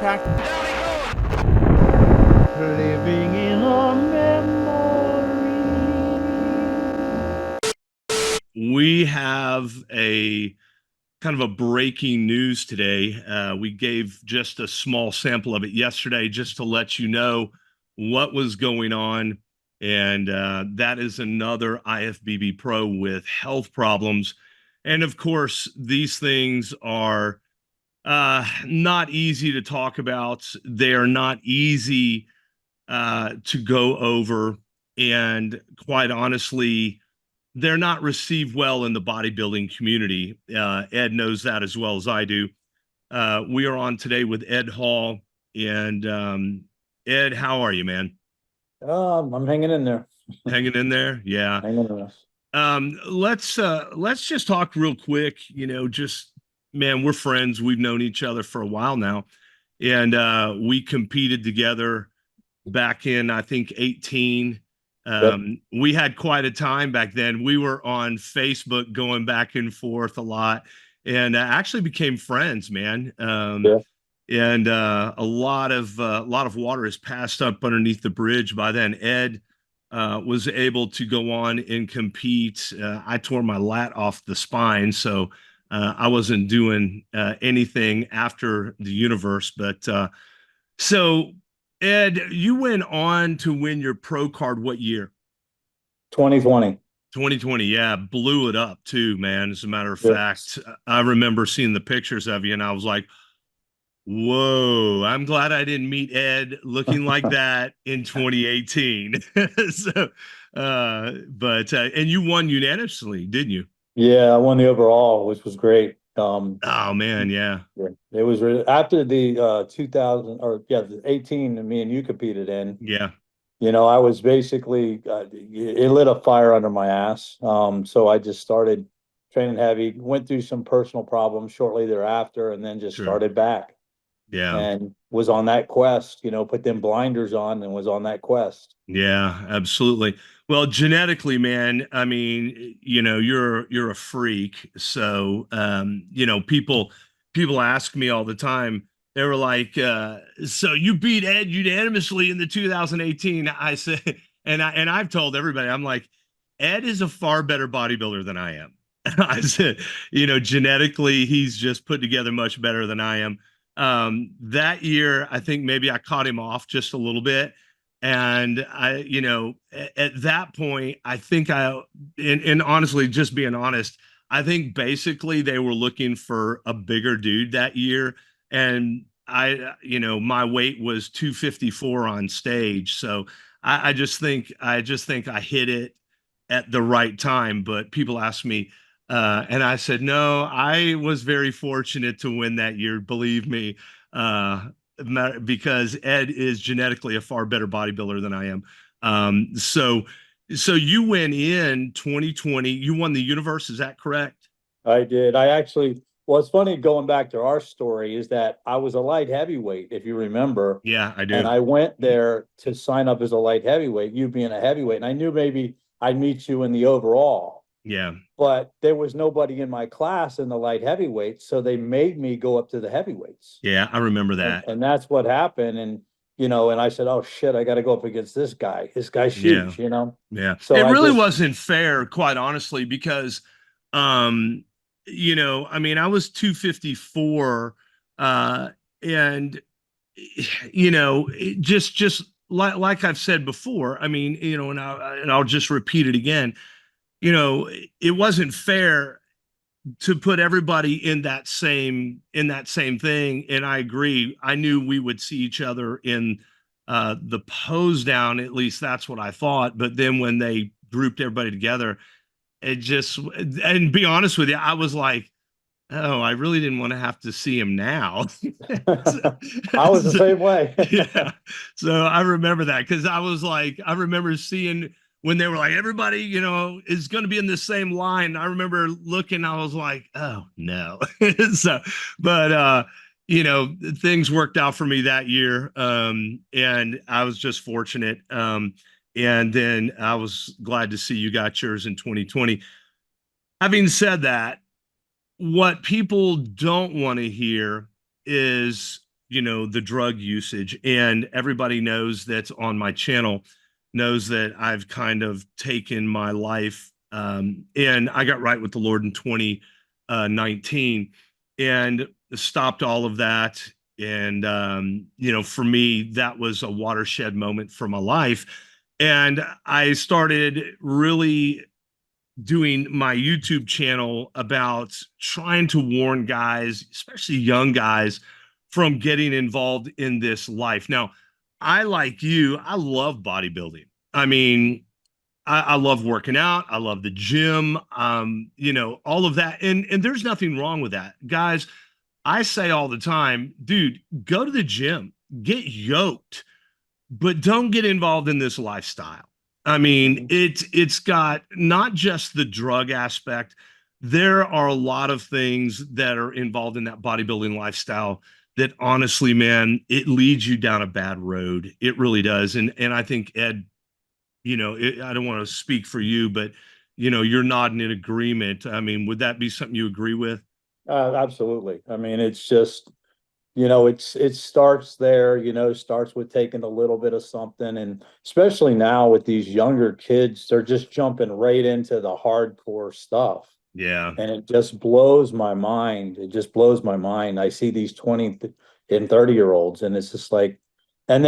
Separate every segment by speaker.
Speaker 1: impact. Living in a memory.
Speaker 2: We have a kind of a breaking news today. We gave just a small sample of it yesterday just to let you know what was going on. And that is another IFBB Pro with health problems. And of course, these things are not easy to talk about. They are not easy to go over. And quite honestly, they're not received well in the bodybuilding community. Ed knows that as well as I do. We are on today with Ed Hall. And Ed, how are you, man?
Speaker 3: I'm hanging in there.
Speaker 2: Hanging in there? Yeah.
Speaker 3: Hanging in there.
Speaker 2: Let's just talk real quick. Just man, we're friends. We've known each other for a while now. And we competed together back in, I think, 18. We had quite a time back then. We were on Facebook going back and forth a lot and actually became friends, man. And a lot of water has passed up underneath the bridge by then. Ed was able to go on and compete. I tore my lat off the spine, so I wasn't doing anything after the universe. But so Ed, you went on to win your pro card what year?
Speaker 3: 2020.
Speaker 2: 2020, yeah, blew it up too, man. As a matter of fact, I remember seeing the pictures of you and I was like, whoa, I'm glad I didn't meet Ed looking like that in 2018. So, and you won unanimously, didn't you?
Speaker 3: Yeah, I won the overall, which was great.
Speaker 2: Oh man, yeah.
Speaker 3: It was really after the 2000 or the 18 me and you competed in.
Speaker 2: Yeah.
Speaker 3: I was basically it lit a fire under my ass. So I just started training heavy, went through some personal problems shortly thereafter, and then just started back.
Speaker 2: Yeah.
Speaker 3: And was on that quest, put them blinders on and was on that quest.
Speaker 2: Yeah, absolutely. Well, genetically, man, I mean, you're a freak. So, people ask me all the time. They were like, so you beat Ed unanimously in the 2018. I said, and I've told everybody, I'm like, Ed is a far better bodybuilder than I am. I said, genetically, he's just put together much better than I am. That year, I think maybe I caught him off just a little bit. And at that point, I think and honestly, just being honest, I think basically they were looking for a bigger dude that year. And my weight was 254 on stage. So I just think I hit it at the right time. But people ask me, and I said, no, I was very fortunate to win that year. Believe me, because Ed is genetically a far better bodybuilder than I am. So you went in 2020, you won the universe. Is that correct?
Speaker 3: I did. It's funny going back to our story is that I was a light heavyweight, if you remember.
Speaker 2: Yeah, I do.
Speaker 3: And I went there to sign up as a light heavyweight, you being a heavyweight. And I knew maybe I'd meet you in the overall.
Speaker 2: Yeah.
Speaker 3: But there was nobody in my class in the light heavyweights. So they made me go up to the heavyweights.
Speaker 2: Yeah, I remember that.
Speaker 3: And that's what happened. And I said, oh shit, I got to go up against this guy. This guy's huge,
Speaker 2: Yeah.
Speaker 3: So
Speaker 2: it really wasn't fair, quite honestly, because, I mean, I was 254, and, just like I've said before, I mean, and I'll just repeat it again, it wasn't fair to put everybody in that same thing. And I agree. I knew we would see each other in the pose down. At least that's what I thought. But then when they grouped everybody together, and be honest with you, I was like, oh, I really didn't want to have to see him now.
Speaker 3: I was the same way.
Speaker 2: Yeah. So I remember that because I was like, I remember seeing when they were like, everybody, is going to be in the same line. I remember looking, I was like, oh no. But things worked out for me that year. And I was just fortunate. And then I was glad to see you got yours in 2020. Having said that, what people don't want to hear is you know, the drug usage. And everybody knows that's on my channel knows that I've kind of taken my life, and I got right with the Lord in 2019 and stopped all of that. And, you know, for me, that was a watershed moment for my life. And I started really doing my YouTube channel about trying to warn guys, especially young guys, from getting involved in this life. Now, I, like you, I love bodybuilding. I mean, I love working out. I love the gym. You know, all of that. And there's nothing wrong with that. Guys, I say all the time, dude, go to the gym, get yoked, but don't get involved in this lifestyle. I mean, it's got not just the drug aspect. There are a lot of things that are involved in that bodybuilding lifestyle that honestly, man, it leads you down a bad road. It really does. And I think Ed, you know, I don't want to speak for you, but you know, you're nodding in agreement. I mean, would that be something you agree with?
Speaker 3: Absolutely. I mean, it's just, you know, it starts there, you know, starts with taking a little bit of something. And especially now with these younger kids, they're just jumping right into the hardcore stuff.
Speaker 2: Yeah.
Speaker 3: And it just blows my mind. It just blows my mind. I see these 20 and 30-year-olds, and it's just like, and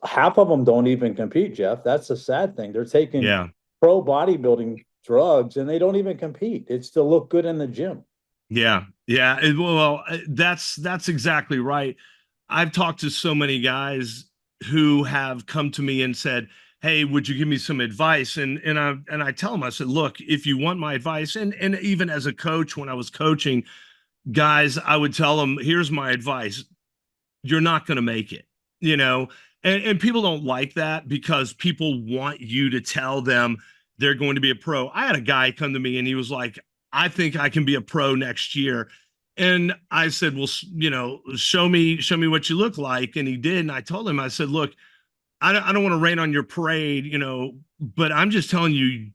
Speaker 3: half of them don't even compete, Jeff. That's the sad thing. They're taking
Speaker 2: Yeah.
Speaker 3: pro bodybuilding drugs and they don't even compete. It's to look good in the gym.
Speaker 2: Yeah. Yeah. Well, that's exactly right. I've talked to so many guys who have come to me and said, "Hey, would you give me some advice?" And I tell them, I said, "Look, if you want my advice," and even as a coach, when I was coaching guys, I would tell them, "Here's my advice. You're not going to make it," you know. And people don't like that because people want you to tell them they're going to be a pro. I had a guy come to me and he was like, "I think I can be a pro next year." And I said, "Well, you know, show me what you look like." And he did. And I told him, I said, "Look, I don't want to rain on your parade, you know, but I'm just telling you,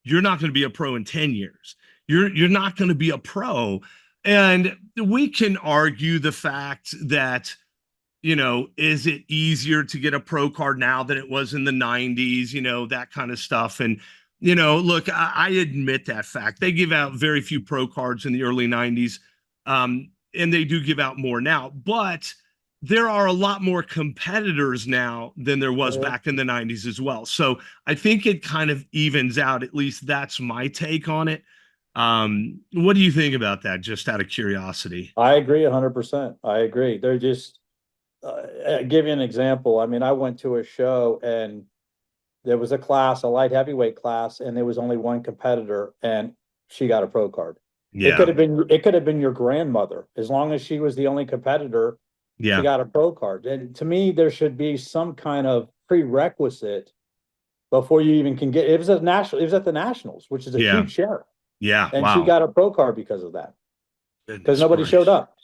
Speaker 2: you're not going to be a pro in 10 years. You're not going to be a pro." And we can argue the fact that, you know, is it easier to get a pro card now than it was in the 90s, you know, that kind of stuff. And, you know, look, I admit that fact. They give out very few pro cards in the early 90s, and they do give out more now. But there are a lot more competitors now than there was back in the 90s as well. So I think it kind of evens out. At least that's my take on it. What do you think about that, just out of curiosity?
Speaker 3: I agree 100%. I agree. They're just, I'll give you an example. I mean, I went to a show and there was a class, a light heavyweight class, and there was only one competitor and she got a pro card.
Speaker 2: Yeah.
Speaker 3: It could have been your grandmother. As long as she was the only competitor,
Speaker 2: Yeah.
Speaker 3: she got a pro card. And to me, there should be some kind of prerequisite before you even can get it. Was at the Nationals, which is a huge share.
Speaker 2: Yeah.
Speaker 3: And
Speaker 2: wow.
Speaker 3: she got a pro card because of that.
Speaker 2: Goodness
Speaker 3: Because nobody
Speaker 2: gracious.
Speaker 3: showed up.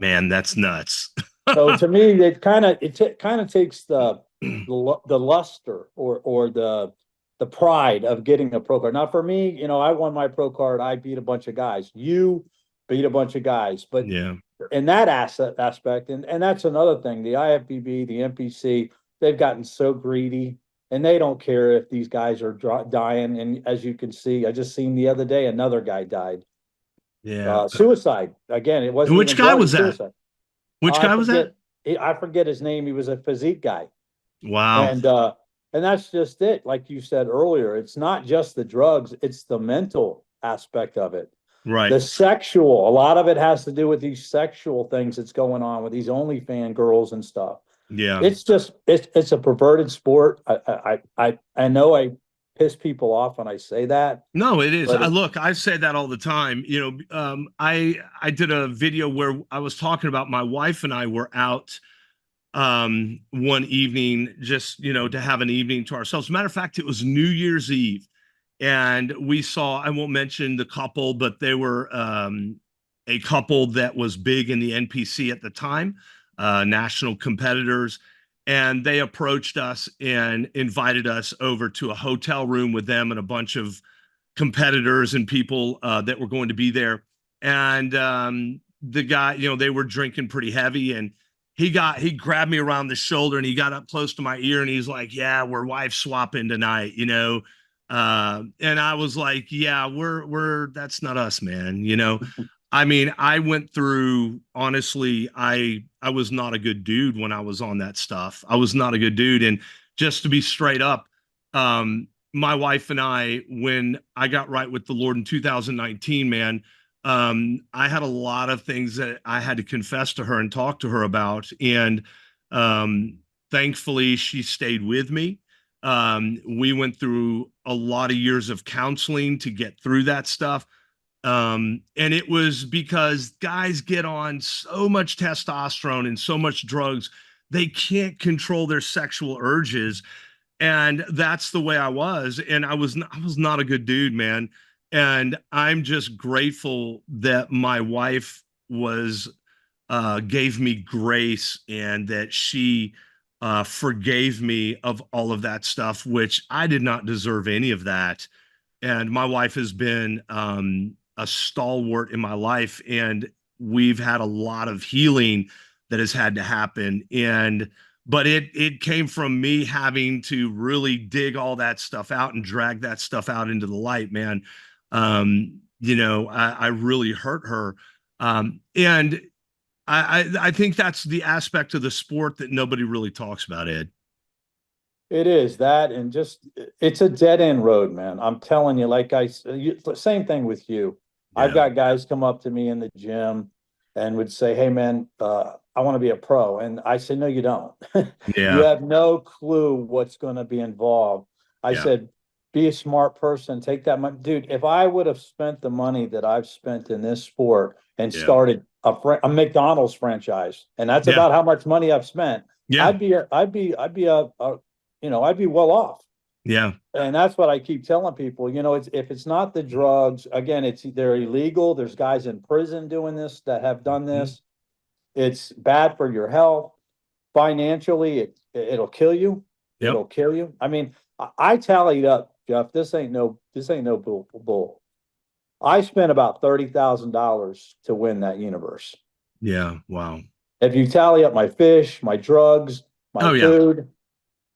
Speaker 2: Man, that's nuts.
Speaker 3: So to me, it kind of takes the luster or the pride of getting a pro card. Now, for me, you know, I won my pro card. I beat a bunch of guys. You beat a bunch of guys, but
Speaker 2: Yeah.
Speaker 3: in that aspect, and that's another thing. The IFBB, the NPC, they've gotten so greedy, and they don't care if these guys are dying. And as you can see, I just seen the other day another guy died.
Speaker 2: Yeah.
Speaker 3: Suicide again. It wasn't
Speaker 2: Which
Speaker 3: even
Speaker 2: guy
Speaker 3: drug,
Speaker 2: was that?
Speaker 3: suicide.
Speaker 2: Which guy was that?
Speaker 3: I forget his name. He was a physique guy.
Speaker 2: Wow.
Speaker 3: And that's just it. Like you said earlier, it's not just the drugs, it's the mental aspect of it.
Speaker 2: Right.
Speaker 3: The sexual, a lot of it has to do with these sexual things that's going on with these OnlyFans girls and stuff.
Speaker 2: Yeah.
Speaker 3: It's just it's a perverted sport. I know I piss people off when I say that.
Speaker 2: No, it is.
Speaker 3: But
Speaker 2: Look, I say that all the time. You know, I did a video where I was talking about my wife and I were out one evening, just, you know, to have an evening to ourselves. Matter of fact, it was New Year's Eve, and we saw, I won't mention the couple, but they were a couple that was big in the NPC at the time, national competitors. And they approached us and invited us over to a hotel room with them and a bunch of competitors and people that were going to be there. And the guy, you know, they were drinking pretty heavy, and he grabbed me around the shoulder and he got up close to my ear and he's like, yeah, we're wife swapping tonight, you know. And I was like, yeah, that's not us, man, you know. I mean, I went through, honestly, I was not a good dude when I was on that stuff. I was not a good dude. And just to be straight up, my wife and I, when I got right with the Lord in 2019, man, I had a lot of things that I had to confess to her and talk to her about. And thankfully, she stayed with me. We went through a lot of years of counseling to get through that stuff. And it was because guys get on so much testosterone and so much drugs, they can't control their sexual urges. And that's the way I was. And I was not a good dude, man. And I'm just grateful that my wife was gave me grace and that she forgave me of all of that stuff, which I did not deserve any of that. And my wife has been a stalwart in my life, and we've had a lot of healing that has had to happen. And but it came from me having to really dig all that stuff out and drag that stuff out into the light, man. You know, I really hurt her. And I think that's the aspect of the sport that nobody really talks about, Ed.
Speaker 3: It is that, and just it's a dead end road, man. I'm telling you, same thing with you.
Speaker 2: Yeah.
Speaker 3: I've got guys come up to me in the gym and would say, "Hey, man, I want to be a pro," and I say, "No, you don't. You
Speaker 2: Yeah.
Speaker 3: have no clue what's going to be involved." I
Speaker 2: Yeah.
Speaker 3: said, "Be a smart person. Take that money, dude. If I would have spent the money that I've spent in this sport and
Speaker 2: Yeah.
Speaker 3: started a McDonald's franchise, and that's
Speaker 2: Yeah.
Speaker 3: about how much money I've spent,
Speaker 2: Yeah.
Speaker 3: I'd be I'd be well off."
Speaker 2: Yeah.
Speaker 3: And that's what I keep telling people. If it's not the drugs, again, they're illegal. There's guys in prison doing this that have done this. It's bad for your health. Financially, it'll kill you.
Speaker 2: Yep.
Speaker 3: It'll kill you. I mean, I tallied up, Jeff. This ain't no bull. I spent about $30,000 to win that universe.
Speaker 2: Yeah. Wow.
Speaker 3: If you tally up my fish, my drugs, my
Speaker 2: Oh, yeah.
Speaker 3: food,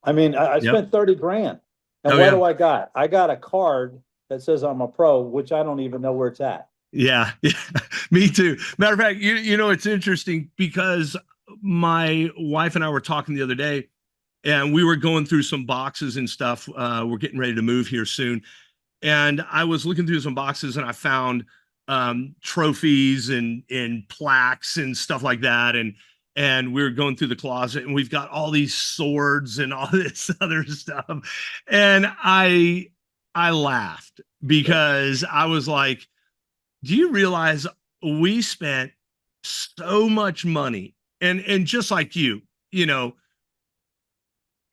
Speaker 3: I mean, I
Speaker 2: Yep.
Speaker 3: spent 30 grand. And
Speaker 2: Oh,
Speaker 3: what
Speaker 2: yeah.
Speaker 3: do I got? I got a card that says I'm a pro, which I don't even know where it's at.
Speaker 2: Yeah. Yeah. Me too. Matter of fact, you know, it's interesting because my wife and I were talking the other day and we were going through some boxes and stuff. We're getting ready to move here soon. And I was looking through some boxes and I found trophies and plaques and stuff like that. And we were going through the closet and we've got all these swords and all this other stuff. And I laughed because I was like, do you realize we spent so much money and just like you know,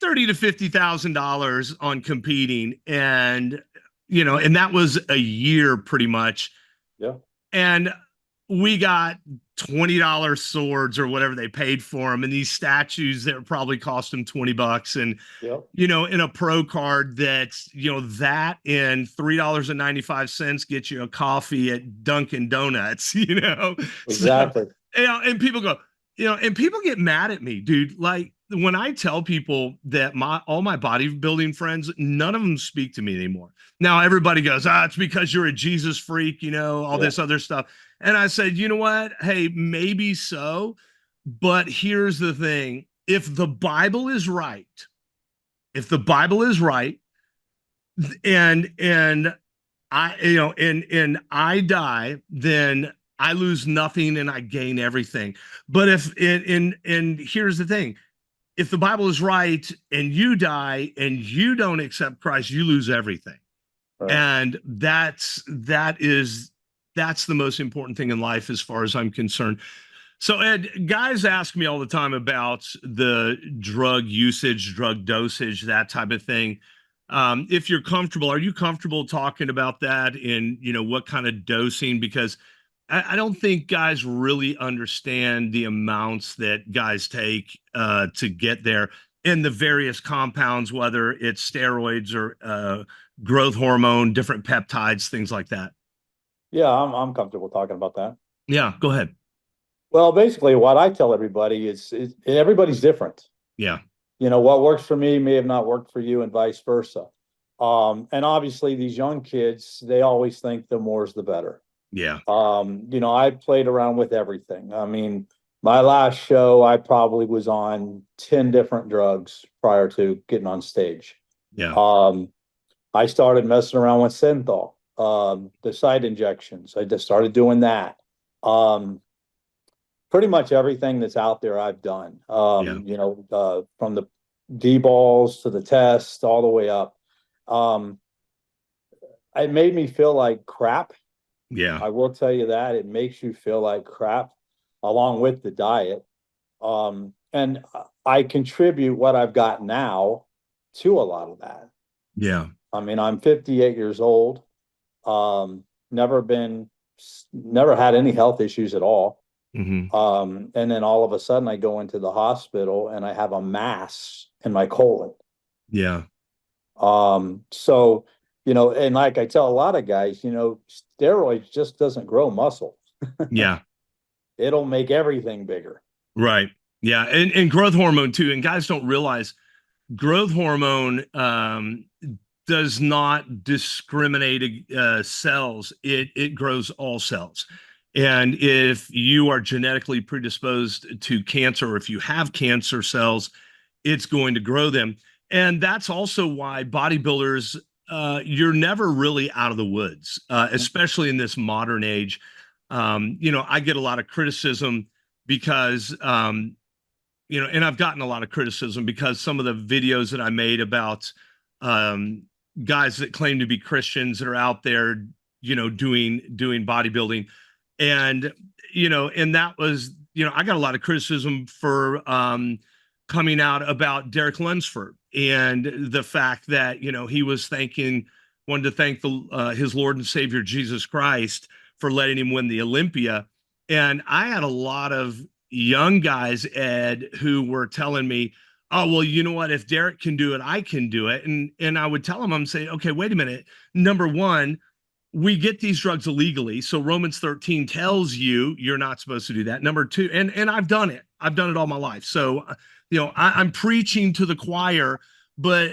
Speaker 2: 30 to $50,000 on competing, and you know, and that was a year pretty much.
Speaker 3: Yeah.
Speaker 2: And we got $20 swords or whatever they paid for them, and these statues that probably cost them $20, and
Speaker 3: Yep.
Speaker 2: you know, in a pro card that's, you know, that and $3.95 get you a coffee at Dunkin' Donuts, you know.
Speaker 3: Exactly.
Speaker 2: So, you know, and people go, you know, and people get mad at me, dude. Like when I tell people that all my bodybuilding friends, none of them speak to me anymore. Now everybody goes, it's because you're a Jesus freak, you know, all this other stuff. And I said, you know what? Hey, maybe so, but here's the thing. If the Bible is right, and I, you know, and I die, then I lose nothing and I gain everything. But if and here's the thing, if the Bible is right and you die and you don't accept Christ, you lose everything. Right. And that's the most important thing in life as far as I'm concerned. So Ed, guys ask me all the time about the drug usage, drug dosage, that type of thing. If you're comfortable, are you comfortable talking about that and, you know, what kind of dosing? Because I don't think guys really understand the amounts that guys take to get there, and the various compounds, whether it's steroids or growth hormone, different peptides, things like that.
Speaker 3: Yeah, I'm comfortable talking about that.
Speaker 2: Yeah, go ahead.
Speaker 3: Well, basically what I tell everybody is everybody's different.
Speaker 2: Yeah.
Speaker 3: You know, what works for me may have not worked for you and vice versa. And obviously these young kids, they always think the more is the better.
Speaker 2: Yeah.
Speaker 3: You know, I played around with everything. I mean, my last show, I probably was on 10 different drugs prior to getting on stage.
Speaker 2: Yeah.
Speaker 3: I started messing around with synthol, the site injections. I just started doing that. Pretty much everything that's out there I've done.
Speaker 2: Yeah.
Speaker 3: You know, from the D balls to the test all the way up. Um, it made me feel like crap.
Speaker 2: Yeah.
Speaker 3: I will tell you that it makes you feel like crap along with the diet. And I contribute what I've got now to a lot of that.
Speaker 2: Yeah.
Speaker 3: I mean, I'm 58 years old. Um, never had any health issues at all.
Speaker 2: Hmm.
Speaker 3: And then all of a sudden I go into the hospital and I have a mass in my colon.
Speaker 2: Yeah.
Speaker 3: So, you know, and like I tell a lot of guys, you know, steroids just doesn't grow muscle.
Speaker 2: Yeah.
Speaker 3: It'll make everything bigger.
Speaker 2: Right. Yeah. And growth hormone too. And guys don't realize growth hormone does not discriminate cells. It grows all cells. And if you are genetically predisposed to cancer, or if you have cancer cells, it's going to grow them. And that's also why bodybuilders, you're never really out of the woods, especially in this modern age. You know, I get a lot of criticism because and I've gotten a lot of criticism because some of the videos that I made about guys that claim to be Christians that are out there, doing bodybuilding, and and that was, I got a lot of criticism for coming out about Derek Lunsford and the fact that he was wanted to thank his Lord and Savior Jesus Christ for letting him win the Olympia, and I had a lot of young guys, Ed, who were telling me, oh, well, you know what, if Derek can do it, I can do it. And I would tell them, I'm saying, okay, wait a minute. Number one, we get these drugs illegally. So Romans 13 tells you you're not supposed to do that. Number two, and I've done it. I've done it all my life. So, I'm preaching to the choir, but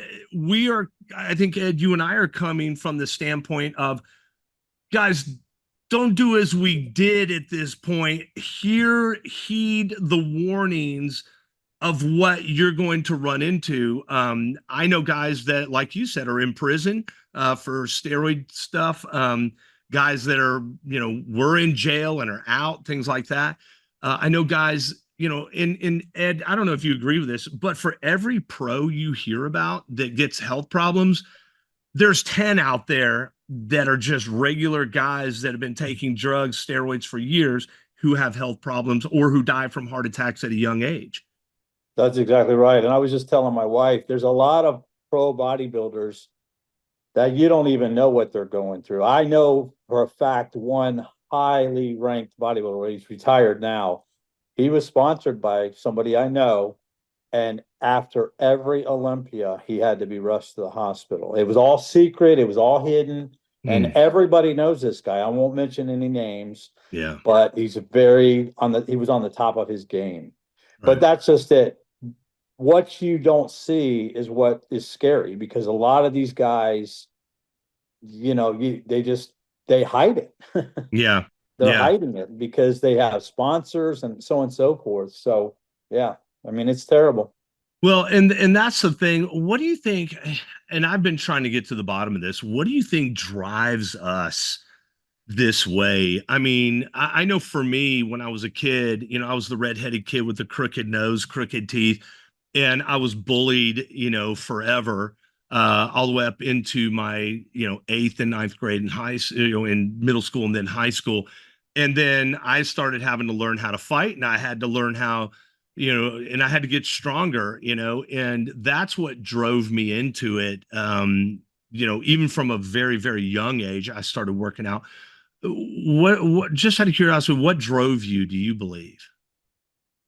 Speaker 2: I think, Ed, you and I are coming from the standpoint of, guys, don't do as we did at this point. Heed the warnings of what you're going to run into. I know guys that, like you said, are in prison for steroid stuff. Guys that are, were in jail and are out, things like that. I know guys, in Ed, I don't know if you agree with this, but for every pro you hear about that gets health problems, there's 10 out there that are just regular guys that have been taking drugs, steroids for years, who have health problems or who die from heart attacks at a young age.
Speaker 3: That's exactly right. And I was just telling my wife, there's a lot of pro bodybuilders that you don't even know what they're going through. I know for a fact one highly ranked bodybuilder, he's retired now. He was sponsored by somebody I know. And after every Olympia, he had to be rushed to the hospital. It was all secret. It was all hidden. And everybody knows this guy. I won't mention any names.
Speaker 2: Yeah.
Speaker 3: But he was on the top of his game.
Speaker 2: Right.
Speaker 3: But that's just it. What you don't see is what is scary, because a lot of these guys, they hide it.
Speaker 2: Yeah.
Speaker 3: They're hiding it because they have sponsors and so on and so forth. So, yeah. I mean, it's terrible.
Speaker 2: Well, and that's the thing. What do you think? And I've been trying to get to the bottom of this. What do you think drives us this way? I mean, I know for me, when I was a kid, I was the redheaded kid with the crooked nose, crooked teeth, and I was bullied, forever, all the way up into my, eighth and ninth grade in in middle school and then high school. And then I started having to learn how to fight, and I had to learn how, and I had to get stronger, and that's what drove me into it. Even from a very, very young age, I started working out. What, just out of curiosity, what drove you, do you believe?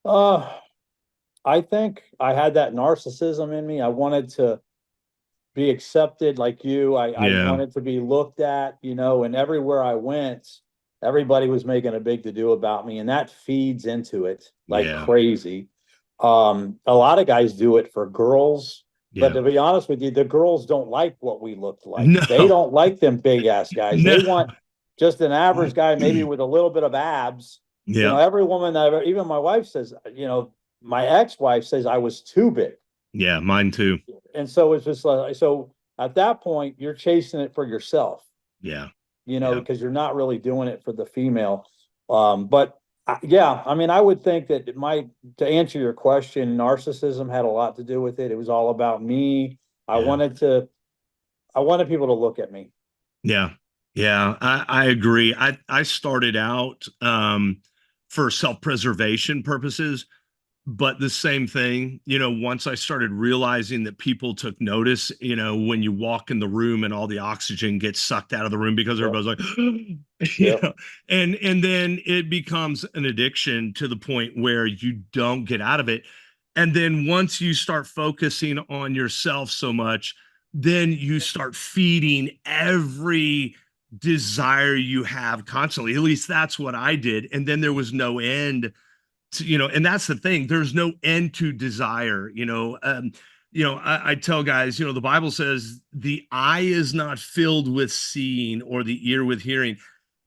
Speaker 3: I think I had that narcissism in me. I wanted to be accepted like you. I wanted to be looked at, and everywhere I went, everybody was making a big to do about me, and that feeds into it like
Speaker 2: Yeah.
Speaker 3: crazy. A lot of guys do it for girls, but
Speaker 2: Yeah.
Speaker 3: to be honest with you, the girls don't like what we looked like.
Speaker 2: No.
Speaker 3: They don't like them big ass guys.
Speaker 2: No.
Speaker 3: They want just an average guy, maybe with a little bit of abs. You know,
Speaker 2: Yeah.
Speaker 3: every woman that ever, even my wife says, you know, my ex-wife says I was too big.
Speaker 2: Yeah. Mine too.
Speaker 3: And so it's just like, so at that point, you're chasing it for yourself,
Speaker 2: Yeah.
Speaker 3: you know,
Speaker 2: Yeah.
Speaker 3: because you're not really doing it for the female. But yeah, I mean, I would think that it might, to answer your question, narcissism had a lot to do with it. It was all about me. I
Speaker 2: Yeah.
Speaker 3: wanted people to look at me.
Speaker 2: Yeah. Yeah. I agree. I started out for self-preservation purposes, but the same thing, you know, once I started realizing that people took notice, you know, when you walk in the room and all the oxygen gets sucked out of the room because everybody's like, you
Speaker 3: Yep.
Speaker 2: know, and then it becomes an addiction to the point where you don't get out of it. And then once you start focusing on yourself so much, then you start feeding every desire you have constantly. At least that's what I did. And then there was no end to, you know, and that's the thing. There's no end to desire, you know. I tell guys, you know, the Bible says the eye is not filled with seeing or the ear with hearing.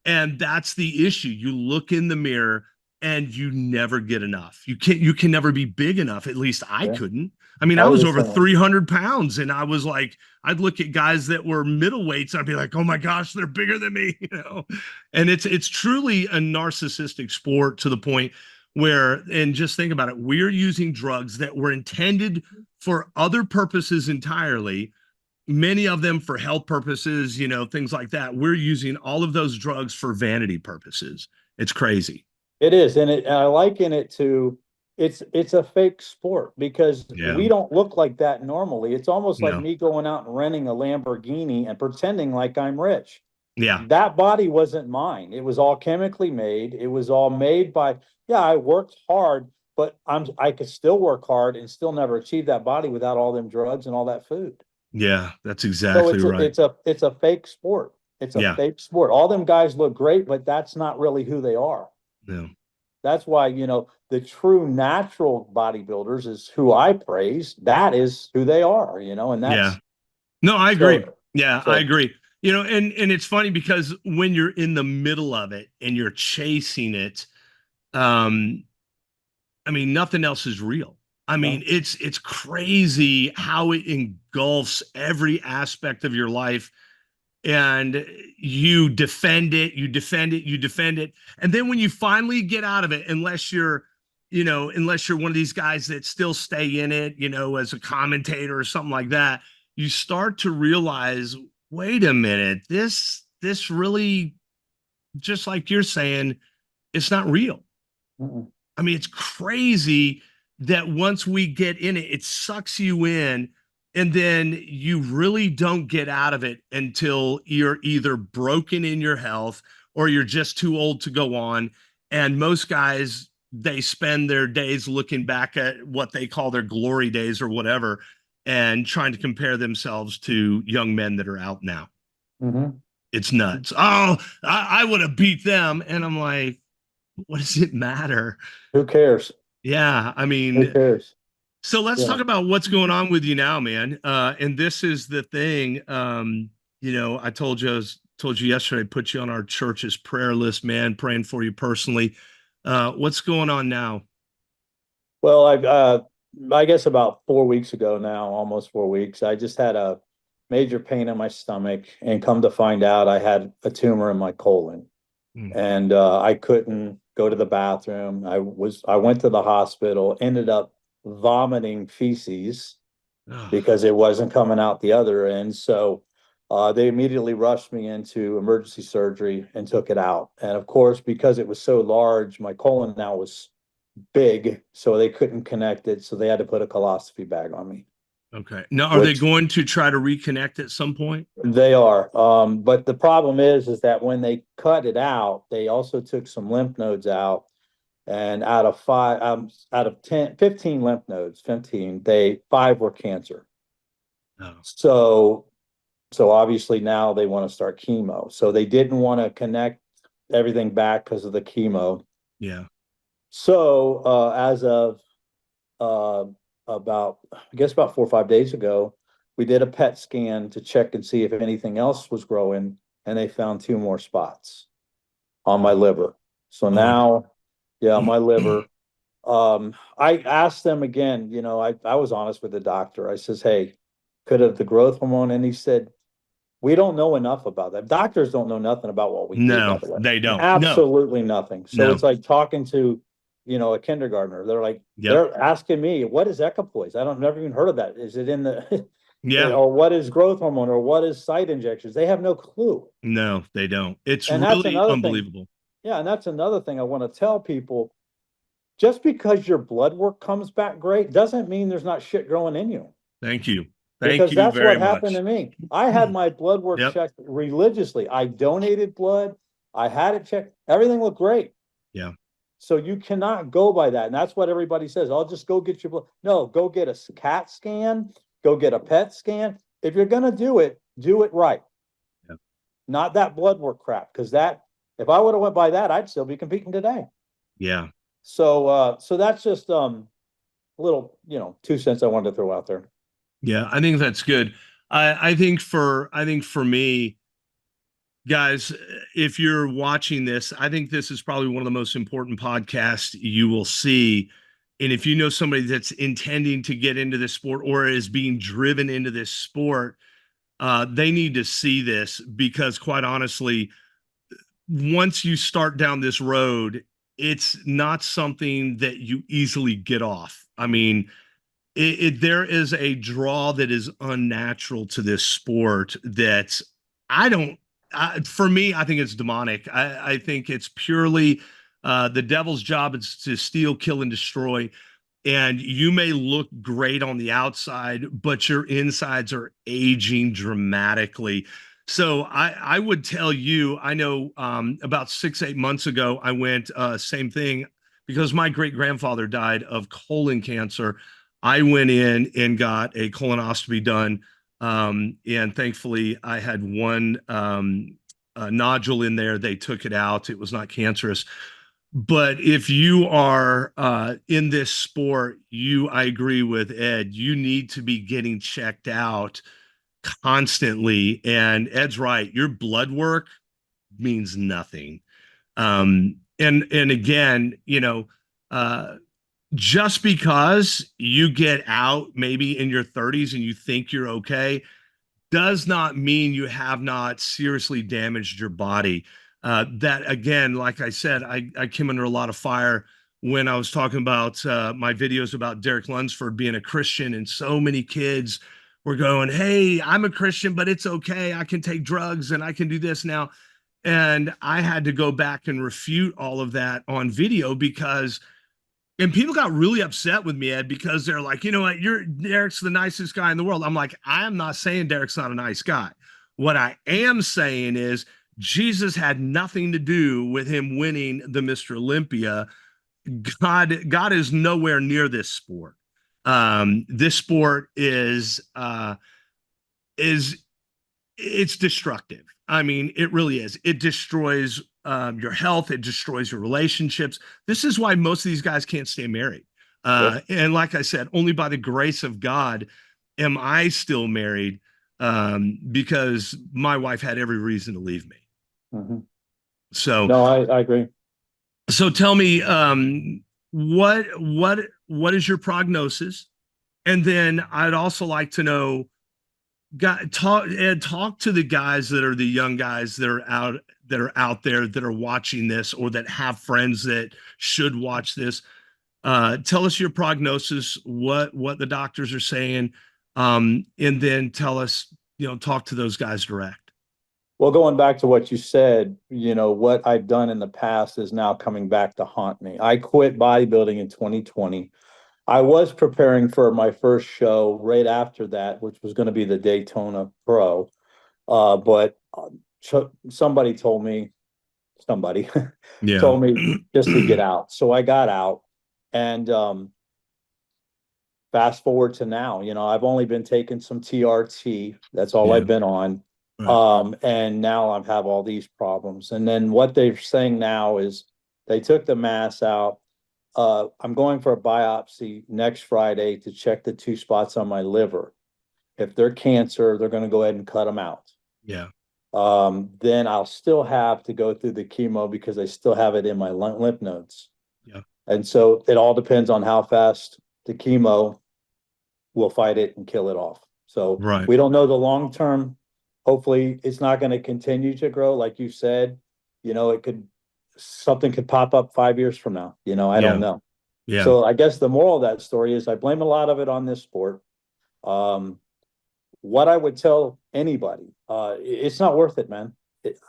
Speaker 2: And that's the issue. You look in the mirror and you never get enough. You can never be big enough. At least I
Speaker 3: Yeah.
Speaker 2: couldn't. I mean,
Speaker 3: I
Speaker 2: I was
Speaker 3: was
Speaker 2: over
Speaker 3: the same.
Speaker 2: 300 pounds and I was like, I'd look at guys that were middleweights. I'd be like, oh my gosh, they're bigger than me, you know? And it's truly a narcissistic sport to the point where, and just think about it, we're using drugs that were intended for other purposes entirely, many of them for health purposes, you know, things like that. We're using all of those drugs for vanity purposes. It's crazy.
Speaker 3: It is, and I liken it to, it's a fake sport because
Speaker 2: Yeah.
Speaker 3: we don't look like that normally. It's almost like
Speaker 2: No.
Speaker 3: me going out and renting a Lamborghini and pretending like I'm rich.
Speaker 2: Yeah.
Speaker 3: That body wasn't mine. It was all chemically made. It was all made by, yeah, I worked hard, but I could still work hard and still never achieve that body without all them drugs and all that food.
Speaker 2: Yeah. That's
Speaker 3: So
Speaker 2: exactly right.
Speaker 3: it's a fake sport. It's a
Speaker 2: Yeah.
Speaker 3: fake sport. All them guys look great, but that's not really who they are.
Speaker 2: No.
Speaker 3: That's why, you know, the true natural bodybuilders is who I praise. That is who they are, you know, and
Speaker 2: Yeah.
Speaker 3: that's
Speaker 2: No, I agree.
Speaker 3: so,
Speaker 2: Yeah,
Speaker 3: so
Speaker 2: I agree. You know, and it's funny because when you're in the middle of it and you're chasing it, um, I mean, nothing else is real. I mean,
Speaker 3: no.
Speaker 2: it's crazy how it engulfs every aspect of your life, and you defend it, you defend it, you defend it. And then when you finally get out of it, unless you're one of these guys that still stay in it, you know, as a commentator or something like that, you start to realize, wait a minute, this really, just like you're saying, it's not real.
Speaker 3: Mm-mm.
Speaker 2: I mean, it's crazy that once we get in it, it sucks you in, and then you really don't get out of it until you're either broken in your health or you're just too old to go on. And most guys, they spend their days looking back at what they call their glory days or whatever, and trying to compare themselves to young men that are out now.
Speaker 3: Mm-hmm.
Speaker 2: It's nuts. Oh, I would have beat them. And I'm like, what does it matter?
Speaker 3: Who cares?
Speaker 2: Yeah, I
Speaker 3: Who
Speaker 2: mean,
Speaker 3: cares?
Speaker 2: so let's
Speaker 3: Yeah.
Speaker 2: talk about what's going on with you now, man. And this is the thing. You know, I told you yesterday, put you on our church's prayer list, man, praying for you personally. What's going on now?
Speaker 3: Well, I guess about 4 weeks ago now, almost 4 weeks, I just had a major pain in my stomach, and come to find out I had a tumor in my colon.
Speaker 2: Mm.
Speaker 3: And I couldn't go to the bathroom. I went to the hospital, ended up vomiting feces
Speaker 2: Ugh.
Speaker 3: because it wasn't coming out the other end. So they immediately rushed me into emergency surgery and took it out. And of course, because it was so large, my colon now was big, so they couldn't connect it. So they had to put a colostomy bag on me.
Speaker 2: Okay. Now, are they
Speaker 3: Which
Speaker 2: going to try to reconnect at some point?
Speaker 3: they are. But the problem is that when they cut it out, they also took some lymph nodes out. And out of 15 lymph nodes, 15, five were cancer.
Speaker 2: Oh.
Speaker 3: So obviously now they want to start chemo. So they didn't want to connect everything back because of the chemo.
Speaker 2: Yeah.
Speaker 3: So as of uh, about, I guess about 4 or 5 days ago, we did a PET scan to check and see if anything else was growing, and they found 2 more spots on my liver. So now, yeah, my liver. I asked them again, I was honest with the doctor. I says, hey, could have the growth hormone? And he said, we don't know enough about that. Doctors don't know nothing about what we do, by
Speaker 2: No,
Speaker 3: the way.
Speaker 2: they don't. No,
Speaker 3: Absolutely nothing. So
Speaker 2: no.
Speaker 3: it's like talking to, a kindergartner. They're like,
Speaker 2: Yep.
Speaker 3: they're asking me, what is equipoise? Never even heard of that. Is it in the,
Speaker 2: Yeah.
Speaker 3: or what is growth hormone, or what is site injections? They have no clue.
Speaker 2: No, they don't. It's
Speaker 3: And that's
Speaker 2: really
Speaker 3: another thing.
Speaker 2: unbelievable.
Speaker 3: Yeah. And that's another thing I want to tell people. Just because your blood work comes back great doesn't mean there's not shit growing in you.
Speaker 2: Thank you.
Speaker 3: Because
Speaker 2: Thank you
Speaker 3: that's
Speaker 2: very
Speaker 3: what happened
Speaker 2: much.
Speaker 3: to me. I had my blood work
Speaker 2: Yep.
Speaker 3: checked religiously. I donated blood. I had it checked. Everything looked great.
Speaker 2: Yeah.
Speaker 3: So you cannot go by that. And that's what everybody says. I'll just go get your blood. No, go get a CAT scan, go get a PET scan. If you're going to do it right.
Speaker 2: Yep.
Speaker 3: Not that blood work crap. Because if I would have went by that, I'd still be competing today.
Speaker 2: Yeah.
Speaker 3: So that's just a little, 2 cents I wanted to throw out there.
Speaker 2: Yeah, I think that's good. I think for me, guys, if you're watching this, I think this is probably one of the most important podcasts you will see. And if you know somebody that's intending to get into this sport or is being driven into this sport, they need to see this, because quite honestly, once you start down this road, it's not something that you easily get off. I mean, there is a draw that is unnatural to this sport that for me, I think it's demonic. I think it's purely the devil's job is to steal, kill, and destroy. And you may look great on the outside, but your insides are aging dramatically. So I would tell you, I know about 6, 8 months ago, I went same thing, because my great grandfather died of colon cancer. I went in and got a colonoscopy done. And thankfully I had one nodule in there. They took it out. It was not cancerous. But if you are in this sport, I agree with Ed, you need to be getting checked out constantly. And Ed's right. Your blood work means nothing. And again, just because you get out maybe in your 30s and you think you're okay, does not mean you have not seriously damaged your body. That again, like I said, I came under a lot of fire when I was talking about my videos about Derek Lunsford being a Christian, and so many kids were going, hey, I'm a Christian, but it's okay. I can take drugs and I can do this now. And I had to go back and refute all of that on video, and people got really upset with me, Ed, because they're like, you know what, Derek's the nicest guy in the world. I'm like, I am not saying Derek's not a nice guy. What I am saying is Jesus had nothing to do with him winning the Mr. Olympia. God is nowhere near this sport. This sport is it's destructive. I mean, it really is. It destroys your health. It destroys your relationships. This is why most of these guys can't stay married. And like I said, only by the grace of God am I still married, because my wife had every reason to leave me.
Speaker 3: Mm-hmm.
Speaker 2: So
Speaker 3: no, I agree.
Speaker 2: So tell me, what is your prognosis? And then I'd also like to know, talk to the guys that are the young guys that are out there that are watching this, or that have friends that should watch this. Tell us your prognosis, what the doctors are saying, and then tell us, talk to those guys direct.
Speaker 3: Well, going back to what you said, what I've done in the past is now coming back to haunt me. I quit bodybuilding in 2020. I was preparing for my first show right after that, which was going to be the Daytona Pro. But somebody told me
Speaker 2: Yeah.
Speaker 3: told me just to get out. So I got out, and fast forward to now, I've only been taking some TRT. That's all
Speaker 2: Yeah.
Speaker 3: I've been on.
Speaker 2: Right.
Speaker 3: And now I have all these problems. And then what they're saying now is they took the mass out. I'm going for a biopsy next Friday to check the 2 spots on my liver. If they're cancer, they're going to go ahead and cut them out.
Speaker 2: Yeah.
Speaker 3: Then I'll still have to go through the chemo because I still have it in my lymph nodes.
Speaker 2: Yeah.
Speaker 3: And so it all depends on how fast the chemo will fight it and kill it off. So
Speaker 2: Right.
Speaker 3: we don't know the long term. Hopefully it's not going to continue to grow. Like you said, something could pop up 5 years from now. I
Speaker 2: Yeah.
Speaker 3: don't know.
Speaker 2: Yeah.
Speaker 3: So I guess the moral of that story is I blame a lot of it on this sport. What I would tell anybody, it's not worth it, man.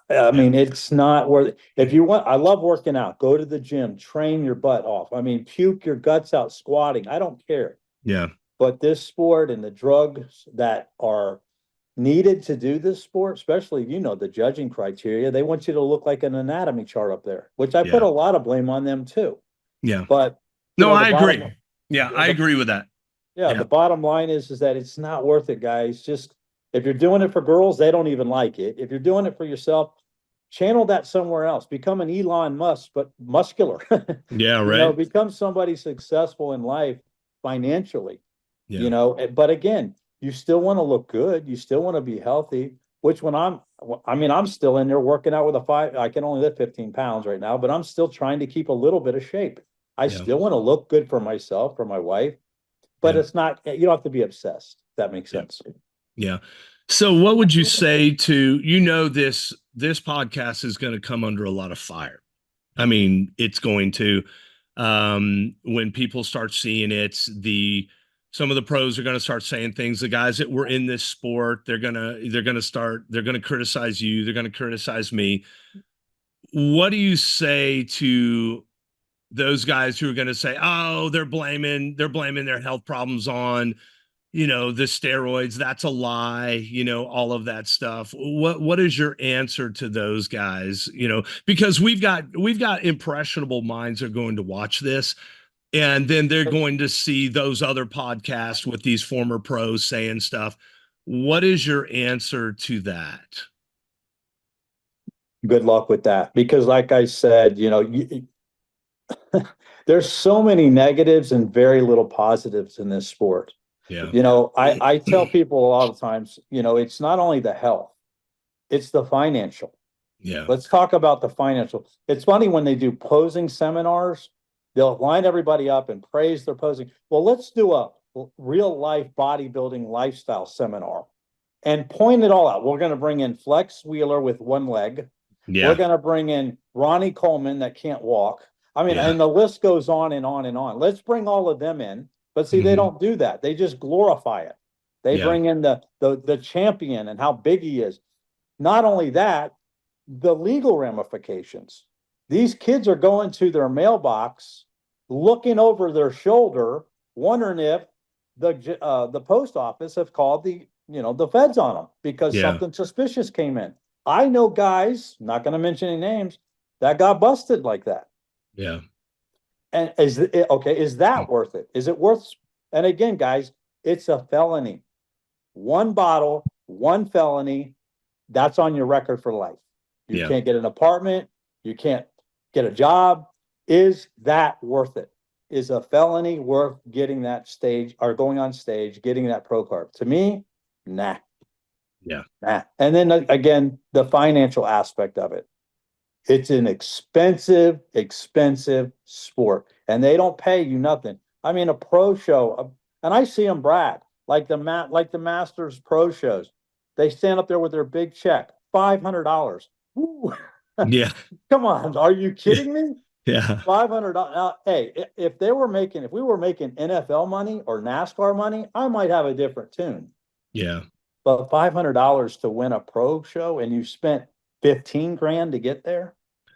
Speaker 3: I mean, it's not worth it. If you want, I love working out. Go to the gym, train your butt off. I mean, puke your guts out squatting. I don't care.
Speaker 2: Yeah.
Speaker 3: But this sport and the drugs that are needed to do this sport, especially, the judging criteria, they want you to look like an anatomy chart up there, which I put
Speaker 2: Yeah.
Speaker 3: a lot of blame on them too.
Speaker 2: Yeah.
Speaker 3: But,
Speaker 2: No,
Speaker 3: the
Speaker 2: I agree.
Speaker 3: bottom,
Speaker 2: Yeah, I agree with that.
Speaker 3: yeah,
Speaker 2: Yeah.
Speaker 3: the bottom line is that it's not worth it, guys. Just if you're doing it for girls, they don't even like it. If you're doing it for yourself, channel that somewhere else. Become an Elon Musk, but muscular.
Speaker 2: Yeah, right.
Speaker 3: Become somebody successful in life financially.
Speaker 2: Yeah.
Speaker 3: But again, you still want to look good. You still want to be healthy. Which I'm still in there working out with a 5. I can only lift 15 pounds right now, but I'm still trying to keep a little bit of shape. I
Speaker 2: Yeah.
Speaker 3: still want to look good for myself, for my wife. But
Speaker 2: Yeah.
Speaker 3: it's not, you don't have to be obsessed. If that makes
Speaker 2: Yeah.
Speaker 3: sense.
Speaker 2: Yeah. So what would you say to, this podcast is going to come under a lot of fire. I mean, it's going to, when people start seeing it, some of the pros are going to start saying things. The guys that were in this sport, they're going to criticize you. They're going to criticize me. What do you say to those guys who are going to say, oh, they're blaming their health problems on, the steroids? That's a lie, all of that stuff. What is your answer to those guys? Because we've got impressionable minds that are going to watch this, and then they're going to see those other podcasts with these former pros saying stuff. What is your answer to that?
Speaker 3: Good luck with that. Because like I said, there's so many negatives and very little positives in this sport.
Speaker 2: Yeah.
Speaker 3: I tell people a lot of times, it's not only the health, it's the financial.
Speaker 2: Yeah.
Speaker 3: Let's talk about the financial. It's funny when they do posing seminars, they'll line everybody up and praise their posing. Well, let's do a real life bodybuilding lifestyle seminar and point it all out. We're going to bring in Flex Wheeler with one leg.
Speaker 2: Yeah.
Speaker 3: We're going to bring in Ronnie Coleman that can't walk. I mean,
Speaker 2: Yeah.
Speaker 3: and the list goes on and on and on. Let's bring all of them in. But see, they don't do that. They just glorify it. They
Speaker 2: Yeah.
Speaker 3: bring in the champion and how big he is. Not only that, the legal ramifications. These kids are going to their mailbox, looking over their shoulder, wondering if the post office have called the feds on them because
Speaker 2: Yeah.
Speaker 3: something suspicious came in. I know guys, not going to mention any names, that got busted like that.
Speaker 2: Yeah.
Speaker 3: And is that worth it? Is it worth? And again, guys, it's a felony. One bottle, one felony, that's on your record for life. You
Speaker 2: Yeah.
Speaker 3: can't get an apartment. You can't get a job. Is that worth it? Is a felony worth getting that stage or going on stage, getting that pro card? To me, nah.
Speaker 2: Yeah.
Speaker 3: Nah. And then again, the financial aspect of it. It's an expensive sport, and they don't pay you nothing. I mean, a pro show, and I see them brag like the Masters pro shows. They stand up there with their big check, $500.
Speaker 2: Yeah.
Speaker 3: Come on, are you kidding me?
Speaker 2: Yeah.
Speaker 3: $500. Hey, if we were making NFL money or NASCAR money, I might have a different tune.
Speaker 2: Yeah.
Speaker 3: But $500 to win a pro show, and you spent 15 grand to get there.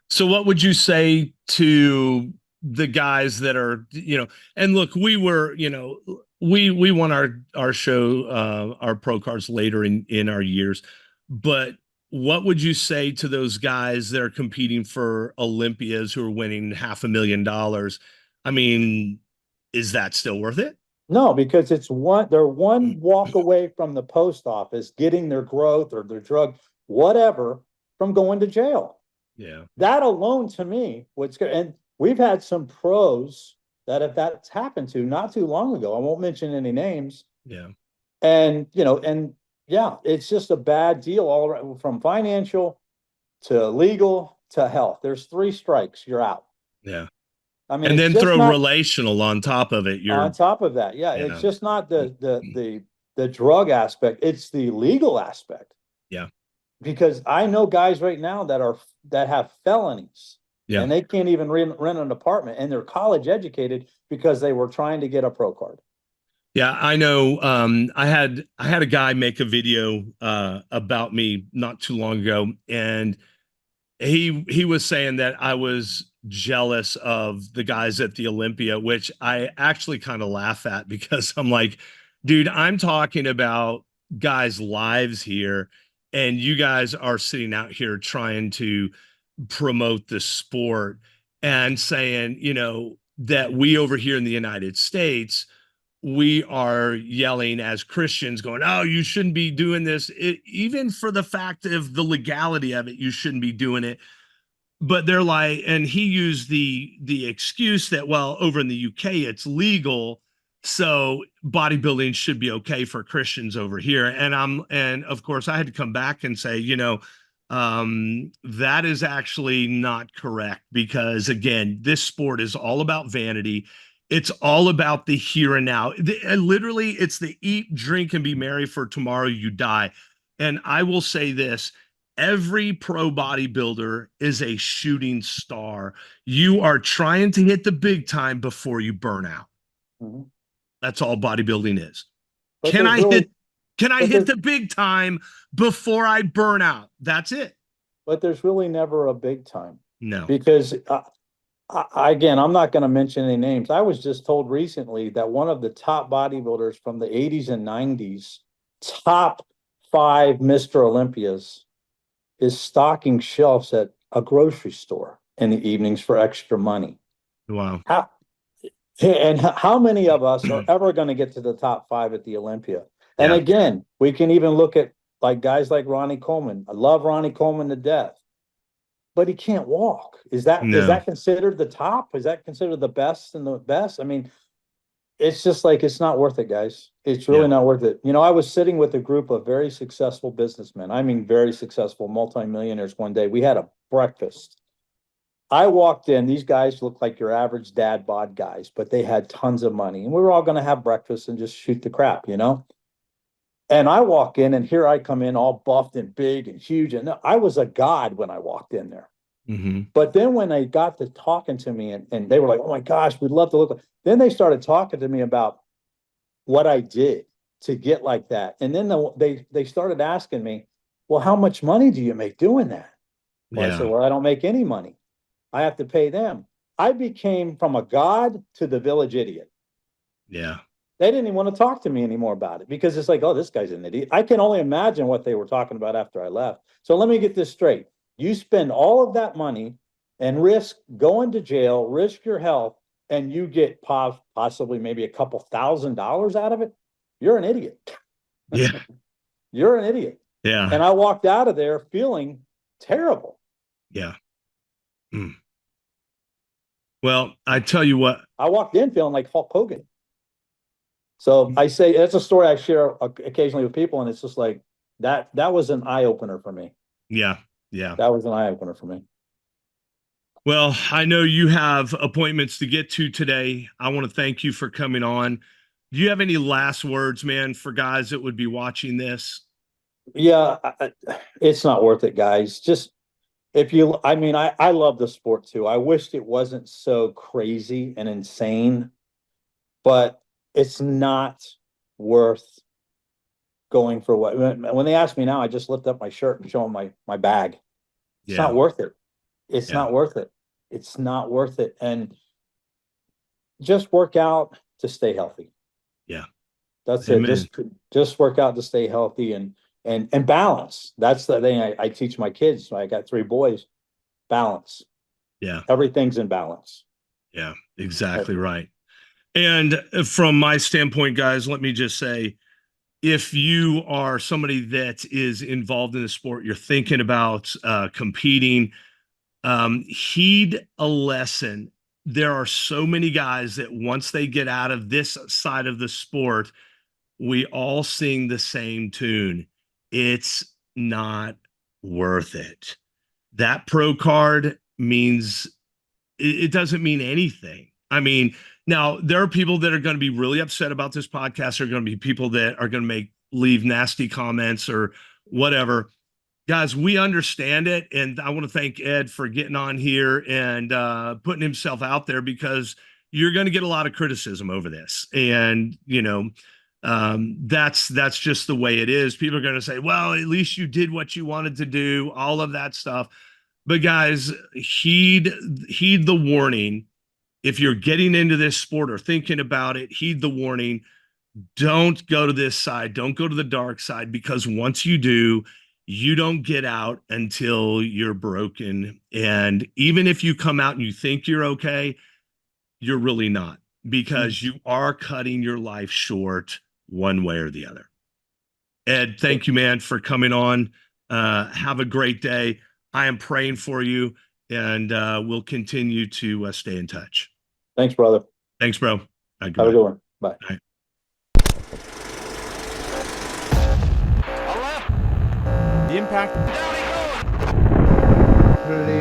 Speaker 2: So what would you say to the guys that are, and look, we were, we won our show, our pro cards later in our years, but what would you say to those guys that are competing for Olympias who are winning $500,000? I mean, is that still worth it?
Speaker 3: No, because they're one walk away from the post office, getting their growth or their drug, whatever, from going to jail.
Speaker 2: Yeah.
Speaker 3: That alone to me, what's good. And we've had some pros that if that's happened to not too long ago, I won't mention any names.
Speaker 2: Yeah.
Speaker 3: And, and yeah, it's just a bad deal all around, from financial to legal to health. There's 3 strikes, you're out.
Speaker 2: Yeah.
Speaker 3: I mean,
Speaker 2: And
Speaker 3: it's
Speaker 2: then
Speaker 3: just
Speaker 2: throw
Speaker 3: not
Speaker 2: relational on top of it.
Speaker 3: on top of that. Yeah, it's just not the drug aspect, it's the legal aspect.
Speaker 2: Yeah.
Speaker 3: Because I know guys right now that have felonies.
Speaker 2: Yeah.
Speaker 3: And they can't even rent an apartment, and they're college educated because they were trying to get a pro card.
Speaker 2: Yeah, I know. I had a guy make a video about me not too long ago, and he was saying that I was jealous of the guys at the Olympia, which I actually kind of laugh at, because I'm like, dude, I'm talking about guys' lives here, and you guys are sitting out here trying to promote the sport and saying, that we over here in the United States, we are yelling as Christians going, oh, you shouldn't be doing this. Even for the fact of the legality of it, you shouldn't be doing it. But they're like, and he used the excuse that, well, over in the UK, it's legal, so bodybuilding should be okay for Christians over here. And of course I had to come back and say, that is actually not correct, because again, this sport is all about vanity. It's all about the here and now. Literally, it's the eat, drink, and be merry, for tomorrow you die. And I will say this: every pro bodybuilder is a shooting star. You are trying to hit the big time before you burn out.
Speaker 3: Mm-hmm.
Speaker 2: That's all bodybuilding is.
Speaker 3: But
Speaker 2: Can I
Speaker 3: really,
Speaker 2: hit the big time before I burn out? That's it.
Speaker 3: But there's really never a big time.
Speaker 2: No.
Speaker 3: Because again, I'm not going to mention any names. I was just told recently that one of the top bodybuilders from the 80s and 90s, top 5 Mr. Olympias, is stocking shelves at a grocery store in the evenings for extra money.
Speaker 2: Wow.
Speaker 3: How many of us are ever going to get to the top 5 at the Olympia? And
Speaker 2: Yeah.
Speaker 3: again, we can even look at like guys like Ronnie Coleman. I love Ronnie Coleman to death, but he can't walk. Is that considered the top? Is that considered the best and the best? I mean, it's just like, it's not worth it, guys. It's really not worth it. I was sitting with a group of very successful businessmen. I mean, very successful multimillionaires one day. We had a breakfast. I walked in, these guys looked like your average dad bod guys, but they had tons of money, and we were all going to have breakfast and just shoot the crap, And I walk in, and here I come in all buffed and big and huge. And I was a god when I walked in there.
Speaker 2: Mm-hmm.
Speaker 3: But then when they got to talking to me, and they were like, oh my gosh, we'd love to look. Then they started talking to me about what I did to get like that. And then they started asking me, well, how much money do you make doing that? Well, I said, well, I don't make any money. I have to pay them. I became from a god to the village idiot.
Speaker 2: Yeah.
Speaker 3: They didn't even want to talk to me anymore about it, because it's like, oh, this guy's an idiot. I can only imagine what they were talking about after I left. So let me get this straight. You spend all of that money and risk going to jail, risk your health, and you get possibly maybe a couple $1,000s out of it. You're an idiot.
Speaker 2: Yeah.
Speaker 3: You're an idiot.
Speaker 2: Yeah.
Speaker 3: And I walked out of there feeling terrible.
Speaker 2: Yeah. Mm. Well, I tell you what.
Speaker 3: I walked in feeling like Hulk Hogan. So I say, that's a story I share occasionally with people, and it's just like, that was an eye-opener for me.
Speaker 2: Yeah. Yeah.
Speaker 3: That was an eye-opener for me.
Speaker 2: Well, I know you have appointments to get to today. I want to thank you for coming on. Do you have any last words, man, for guys that would be watching this?
Speaker 3: Yeah, it's not worth it, guys. Just I love the sport too. I wished it wasn't so crazy and insane, but it's not worth going for what. When they ask me now, I just lift up my shirt and show them my bag. It's not worth it. It's not worth it. It's not worth it. And just work out to stay healthy.
Speaker 2: Yeah.
Speaker 3: That's
Speaker 2: Amen.
Speaker 3: it. Just work out to stay healthy and balance. That's the thing I teach my kids. I got 3 boys. Balance.
Speaker 2: Yeah.
Speaker 3: Everything's in balance.
Speaker 2: Yeah, exactly right. And from my standpoint, guys, let me just say, if you are somebody that is involved in the sport, you're thinking about competing, heed a lesson. There are so many guys that once they get out of this side of the sport, we all sing the same tune. It's not worth it. That pro card means it doesn't mean anything. I mean, now there are people that are going to be really upset about this podcast. There are going to be people that are going to leave nasty comments or whatever. Guys, we understand it. And I want to thank Ed for getting on here and putting himself out there, because you're going to get a lot of criticism over this. And, that's just the way it is. People are going to say, well, at least you did what you wanted to do, all of that stuff. But guys, heed the warning. If you're getting into this sport or thinking about it, heed the warning. Don't go to this side. Don't go to the dark side, because once you do, you don't get out until you're broken. And even if you come out and you think you're okay, you're really not, because you are cutting your life short one way or the other. Ed, thank you, man, for coming on. Have a great day. I am praying for you, and we'll continue to stay in touch.
Speaker 3: Thanks, brother.
Speaker 2: Thanks, bro.
Speaker 3: Have a good one. Bye.
Speaker 2: All right.
Speaker 4: The impact.
Speaker 1: Really